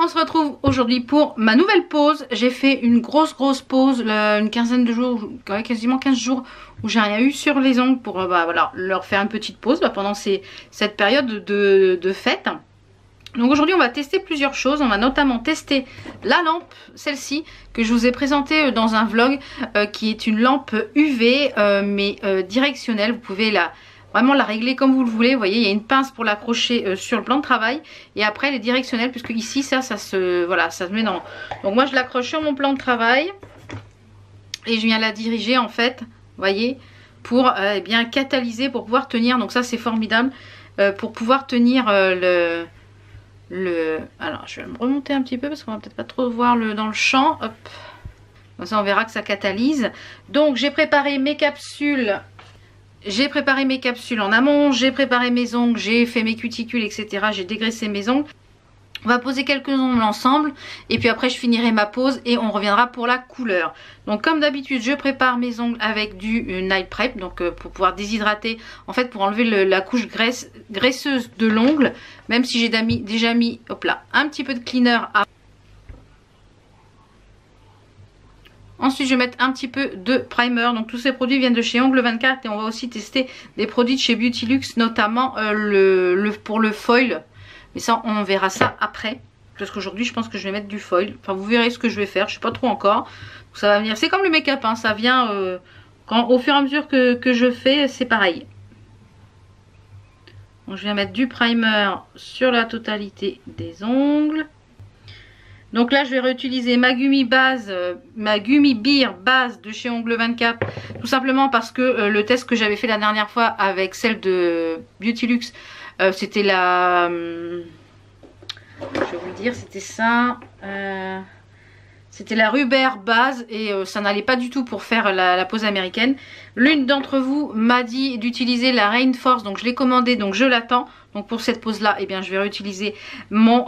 On se retrouve aujourd'hui pour ma nouvelle pause. J'ai fait une grosse pause, une quinzaine de jours, quasiment 15 jours où j'ai rien eu sur les ongles pour voilà, leur faire une petite pause pendant cette période de fête. Donc aujourd'hui on va tester plusieurs choses. On va notamment tester la lampe, celle-ci que je vous ai présentée dans un vlog, qui est une lampe UV mais directionnelle. Vous pouvez vraiment la régler comme vous le voulez. Vous voyez, il y a une pince pour l'accrocher sur le plan de travail. Et après, elle est directionnelle puisque ici, ça se met dans... Donc moi, je l'accroche sur mon plan de travail. Et je viens la diriger en fait, vous voyez, pour bien catalyser, pour pouvoir tenir. Donc ça, c'est formidable. Pour pouvoir tenir Alors, je vais me remonter un petit peu parce qu'on va peut-être pas trop voir dans le champ. Hop. Comme ça, on verra que ça catalyse. Donc, j'ai préparé mes capsules. J'ai préparé mes capsules en amont, j'ai préparé mes ongles, j'ai fait mes cuticules, etc. J'ai dégraissé mes ongles. On va poser quelques ongles ensemble et puis après je finirai ma pause et on reviendra pour la couleur. Donc comme d'habitude, je prépare mes ongles avec du Night Prep, donc pour pouvoir déshydrater, en fait pour enlever la couche graisseuse de l'ongle, même si j'ai déjà mis hop là, un petit peu de cleaner à... Ensuite, je vais mettre un petit peu de primer. Donc, tous ces produits viennent de chez Ongle 24. Et on va aussi tester des produits de chez Beautylux, notamment pour le foil. Mais ça, on verra ça après. Parce qu'aujourd'hui, je pense que je vais mettre du foil. Enfin, vous verrez ce que je vais faire. Je ne sais pas trop encore. Donc, ça va venir. C'est comme le make-up. Hein, ça vient au fur et à mesure que je fais. C'est pareil. Donc, je viens mettre du primer sur la totalité des ongles. Donc là, je vais réutiliser ma Gummy Beer base de chez Ongle 24. Tout simplement parce que le test que j'avais fait la dernière fois avec celle de Beautylux, c'était la... je vais vous le dire, c'était ça... c'était la Rubber base et ça n'allait pas du tout pour faire la pose américaine. L'une d'entre vous m'a dit d'utiliser la Rainforce, donc je l'ai commandé, donc je l'attends. Donc pour cette pose là, eh bien, je vais réutiliser mon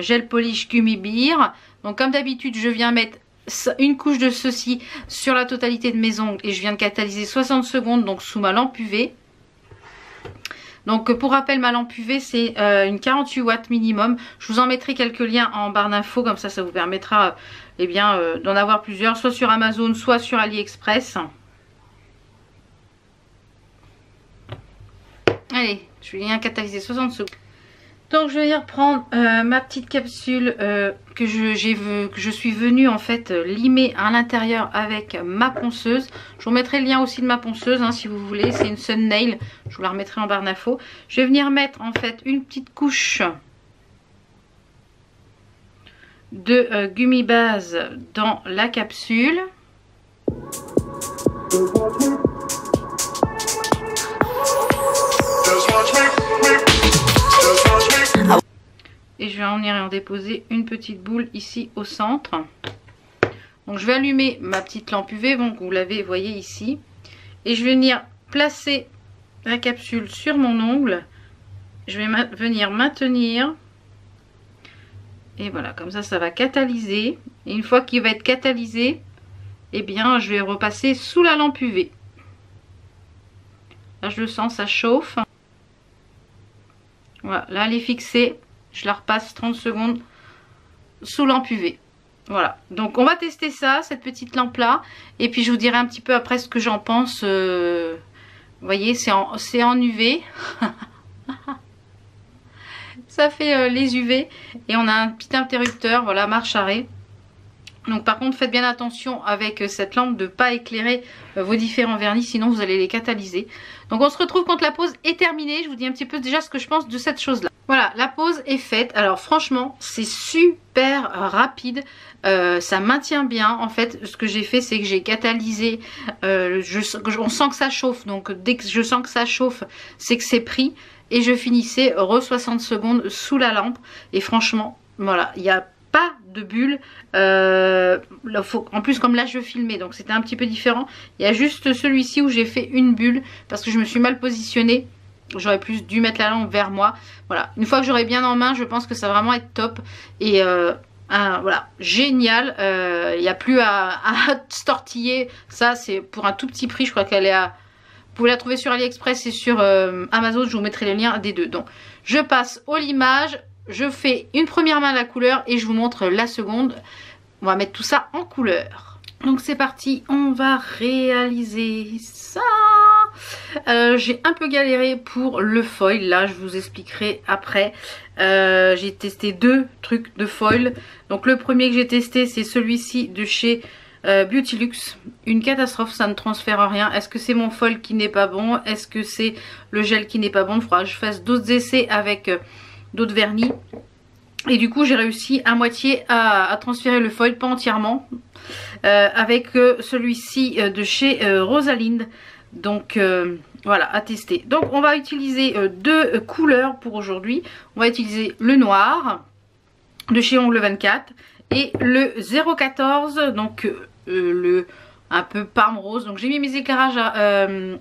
gel polish Gummy Beer. Donc comme d'habitude, je viens mettre une couche de ceci sur la totalité de mes ongles et je viens de catalyser 60 secondes donc sous ma lampe UV. Donc pour rappel, ma lampe UV c'est une 48 watts minimum. Je vous en mettrai quelques liens en barre d'infos, comme ça vous permettra eh bien d'en avoir plusieurs, soit sur Amazon, soit sur AliExpress. Allez, je viens catalyser 60 secondes. Donc je vais venir prendre ma petite capsule que je suis venue en fait limer à l'intérieur avec ma ponceuse. Je vous mettrai le lien aussi de ma ponceuse hein, si vous voulez. C'est une Sun Nail. Je vous la remettrai en barre d'infos. Je vais venir mettre en fait une petite couche de Gummy Base dans la capsule. Et je vais en venir en déposer une petite boule ici au centre. Donc je vais allumer ma petite lampe UV, donc vous l'avez, voyez ici. Et je vais venir placer la capsule sur mon ongle. Je vais venir maintenir. Et voilà, comme ça va catalyser. Et une fois qu'il va être catalysé, eh bien je vais repasser sous la lampe UV. Là je le sens, ça chauffe. Voilà, là elle est fixée. Je la repasse 30 secondes sous lampe UV. Voilà, donc on va tester ça, cette petite lampe là. Et puis je vous dirai un petit peu après ce que j'en pense. Vous voyez, c'est en UV. Ça fait les UV. Et on a un petit interrupteur, voilà, marche arrêt. Donc par contre faites bien attention avec cette lampe de ne pas éclairer vos différents vernis, sinon vous allez les catalyser. Donc on se retrouve quand la pause est terminée. Je vous dis un petit peu déjà ce que je pense de cette chose là. Voilà, la pause est faite. Alors franchement c'est super rapide, ça maintient bien. En fait ce que j'ai fait c'est que j'ai catalysé, on sent que ça chauffe. Donc dès que je sens que ça chauffe c'est que c'est pris. Et je finissais 60 secondes sous la lampe. Et franchement voilà, il y a pas de bulles. En plus comme là je filmais donc c'était un petit peu différent. Il y a juste celui-ci où j'ai fait une bulle parce que je me suis mal positionnée. J'aurais plus dû mettre la lampe vers moi. Voilà, une fois que j'aurai bien en main je pense que ça va vraiment être top. Et voilà, génial. Il n'y a plus à se tortiller. Ça c'est pour un tout petit prix. Je crois qu'elle est à... Vous pouvez la trouver sur AliExpress et sur Amazon. Je vous mettrai les liens des deux. Donc je passe au limage. je fais une première main à la couleur et je vous montre la seconde. On va mettre tout ça en couleur. Donc c'est parti, on va réaliser ça. J'ai un peu galéré pour le foil, là je vous expliquerai après. J'ai testé 2 trucs de foil. Donc le premier que j'ai testé c'est celui-ci de chez Beautylux. Une catastrophe, ça ne transfère rien. Est-ce que c'est mon foil qui n'est pas bon? Est-ce que c'est le gel qui n'est pas bon? Il faudra que je fasse d'autres essais avec d'autres vernis. Et du coup j'ai réussi à moitié à transférer le foil, pas entièrement, avec celui-ci de chez Rosalind. Donc voilà, à tester. Donc on va utiliser 2 couleurs pour aujourd'hui. On va utiliser le noir de chez Ongle 24 et le 014, donc le un peu parme rose. Donc j'ai mis mes éclairages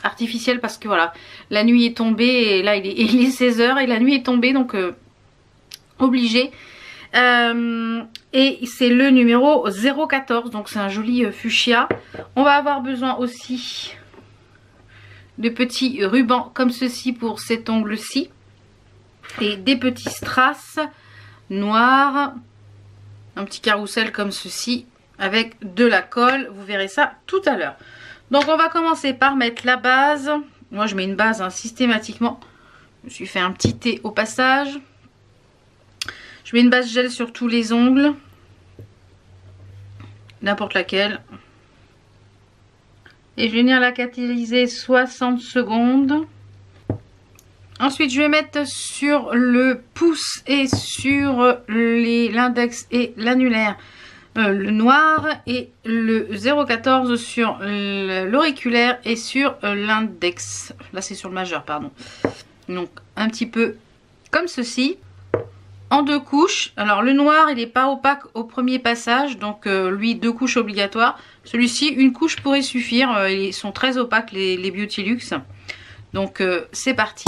artificiels parce que voilà, la nuit est tombée et là il est 16 h et la nuit est tombée, donc obligé. Et c'est le numéro 014, donc c'est un joli fuchsia. On va avoir besoin aussi de petits rubans comme ceci pour cet ongle-ci et des petits strass noirs, un petit carrousel comme ceci avec de la colle. Vous verrez ça tout à l'heure. Donc on va commencer par mettre la base. Moi je mets une base systématiquement. Je me suis fait un petit thé au passage. Je mets une base gel sur tous les ongles, n'importe laquelle. Et je vais venir la catalyser 60 secondes. Ensuite, je vais mettre sur le pouce et sur l'index et l'annulaire le noir et le 014 sur l'auriculaire et sur l'index. Là, c'est sur le majeur, pardon. Donc, un petit peu comme ceci. En 2 couches. Alors le noir il n'est pas opaque au premier passage, donc lui 2 couches obligatoires. Celui-ci une couche pourrait suffire, ils sont très opaques les Beautylux. Donc c'est parti.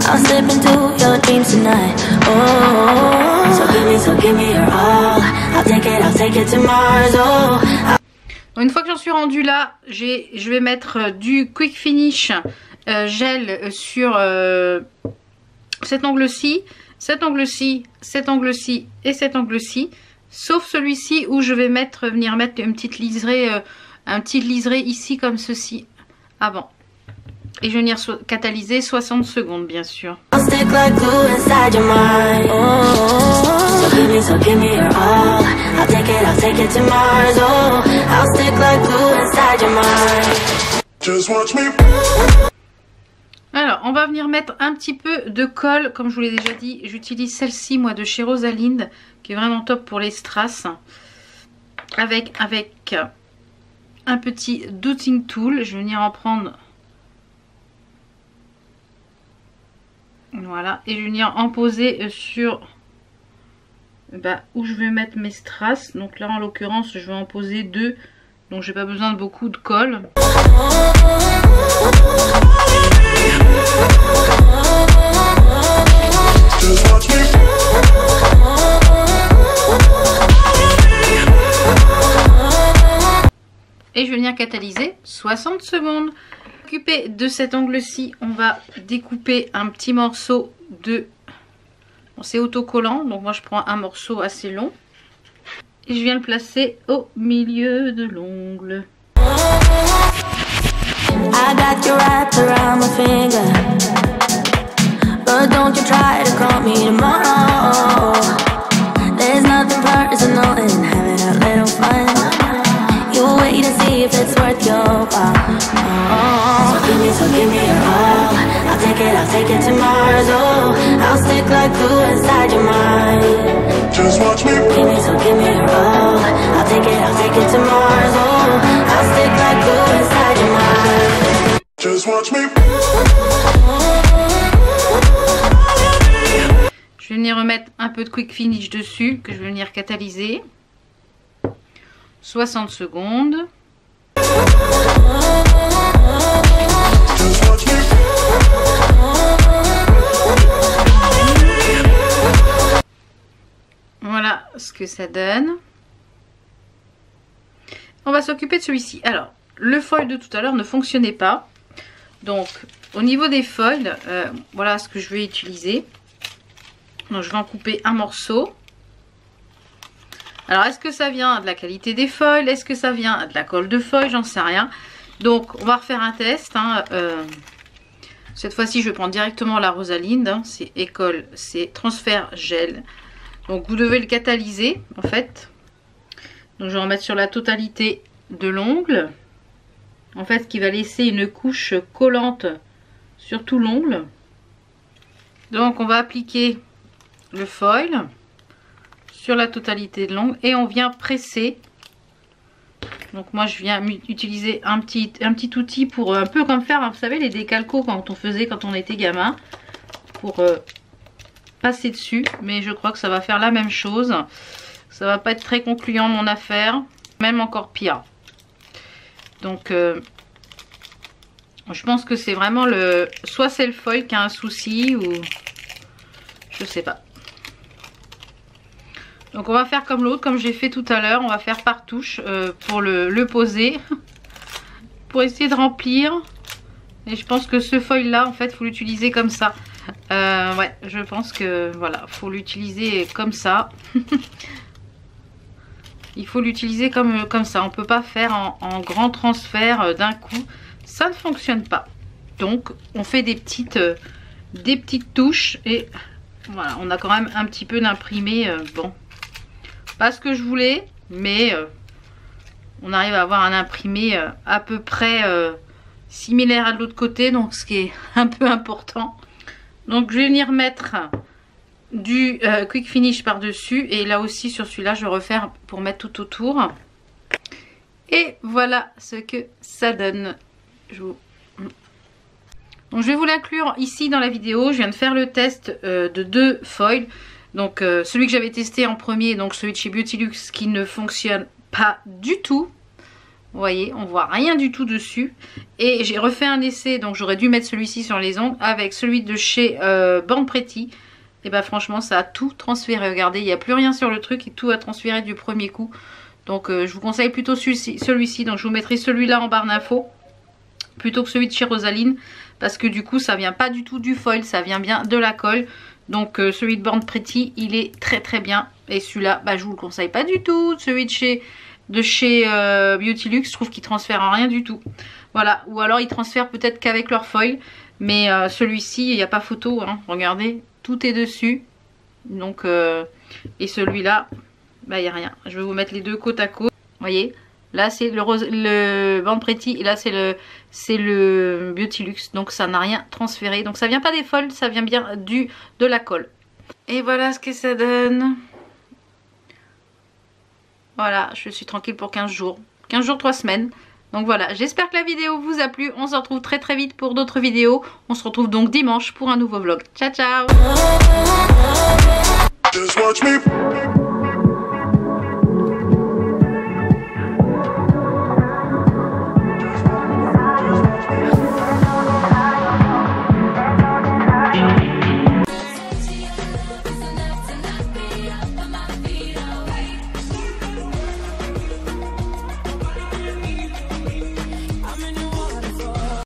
I'll slip into your dreams tonight. Oh, so give me your all. I'll take it to Mars. Oh. Une fois que j'en suis rendue là, je vais mettre du Quick Finish gel sur cet angle-ci, cet angle-ci, cet angle-ci et cet angle-ci, sauf celui-ci où je vais venir mettre une petite liserée, un petit liseré ici comme ceci avant. Et je vais venir catalyser 60 secondes bien sûr. Alors on va venir mettre un petit peu de colle, comme je vous l'ai déjà dit. J'utilise celle-ci moi de chez Rosalind, qui est vraiment top pour les strass. Avec un petit dotting tool, je vais venir en prendre. Voilà, et je vais venir en poser sur où je vais mettre mes strass. Donc là en l'occurrence je vais en poser 2, donc j'ai pas besoin de beaucoup de colle. Et je vais venir catalyser 60 secondes. Occupé de cet angle-ci, on va découper un petit morceau de... Bon, c'est autocollant, donc moi je prends un morceau assez long. Et je viens le placer au milieu de l'ongle. Wait to see if it's worth your while. So give me your all. I'll take it to Mars. Oh, I'll stick like glue inside your mind. Just watch me. Give me your all. I'll take it to Mars. Oh, I'll stick like glue inside your mind. Just watch me. Je vais venir remettre un peu de Quick Finish dessus, que je vais venir catalyser. 60 secondes. Voilà ce que ça donne. on va s'occuper de celui-ci. Alors, le foil de tout à l'heure ne fonctionnait pas. Donc, au niveau des foils, voilà ce que je vais utiliser. Donc, je vais en couper un morceau. Alors, est-ce que ça vient de la qualité des foils? Est-ce que ça vient de la colle de foil? J'en sais rien. Donc, on va refaire un test. Hein. Cette fois-ci, je vais prendre directement la Rosalind. Hein. C'est École, c'est transfert gel. Donc, vous devez le catalyser, en fait. Donc, je vais en mettre sur la totalité de l'ongle. En fait, ce qui va laisser une couche collante sur tout l'ongle. Donc, on va appliquer le foil sur la totalité de l'ongle et on vient presser. Donc moi je viens utiliser un petit outil pour un peu comme faire, vous savez, les décalcos quand on faisait quand on était gamin, pour passer dessus. Mais je crois que ça va faire la même chose. Ça va pas être très concluant mon affaire, même encore pire. Donc je pense que c'est vraiment soit c'est le foil qui a un souci ou je sais pas. Donc on va faire comme l'autre, comme j'ai fait tout à l'heure, on va faire par touche pour le poser, pour essayer de remplir. Et je pense que ce foil là, en fait, il faut l'utiliser comme ça. Ouais, je pense que voilà, faut l'utiliser comme ça. Il faut l'utiliser comme ça, on peut pas faire en grand transfert d'un coup, ça ne fonctionne pas. Donc on fait des petites touches et voilà, on a quand même un petit peu d'imprimé, bon. Pas ce que je voulais, mais on arrive à avoir un imprimé à peu près similaire à de l'autre côté, donc ce qui est un peu important. Donc je vais venir mettre du quick finish par dessus et là aussi sur celui-là je vais refaire pour mettre tout autour. Et voilà ce que ça donne. Donc je vais vous l'inclure ici dans la vidéo. Je viens de faire le test de 2 foils. Donc celui que j'avais testé en premier, donc celui de chez Beautylux qui ne fonctionne pas du tout. Vous voyez, on voit rien du tout dessus. Et j'ai refait un essai, donc j'aurais dû mettre celui-ci sur les ongles avec celui de chez Born Pretty. Et bah franchement ça a tout transféré. Regardez, il n'y a plus rien sur le truc et tout a transféré du premier coup. Donc je vous conseille plutôt celui-ci. Donc je vous mettrai celui-là en barre d'infos plutôt que celui de chez Rosaline. Parce que du coup ça vient pas du tout du foil, ça vient bien de la colle. Donc celui de Born Pretty il est très très bien. Et celui-là bah, je vous le conseille pas du tout. Celui de chez Beautylux, je trouve qu'il transfère en rien du tout. Voilà, ou alors ils transfèrent peut-être qu'avec leur foil. Mais celui-ci il n'y a pas photo, hein. Regardez, tout est dessus. Donc et celui-là bah il n'y a rien. Je vais vous mettre les deux côte à côte. Vous voyez, là c'est le Born Pretty et là c'est le Beautylux. Donc ça n'a rien transféré. Donc ça vient pas des foils, ça vient bien de la colle. Et voilà ce que ça donne. Voilà, je suis tranquille pour 15 jours. 15 jours, 3 semaines. Donc voilà, j'espère que la vidéo vous a plu. On se retrouve très très vite pour d'autres vidéos. On se retrouve donc dimanche pour un nouveau vlog. Ciao ciao.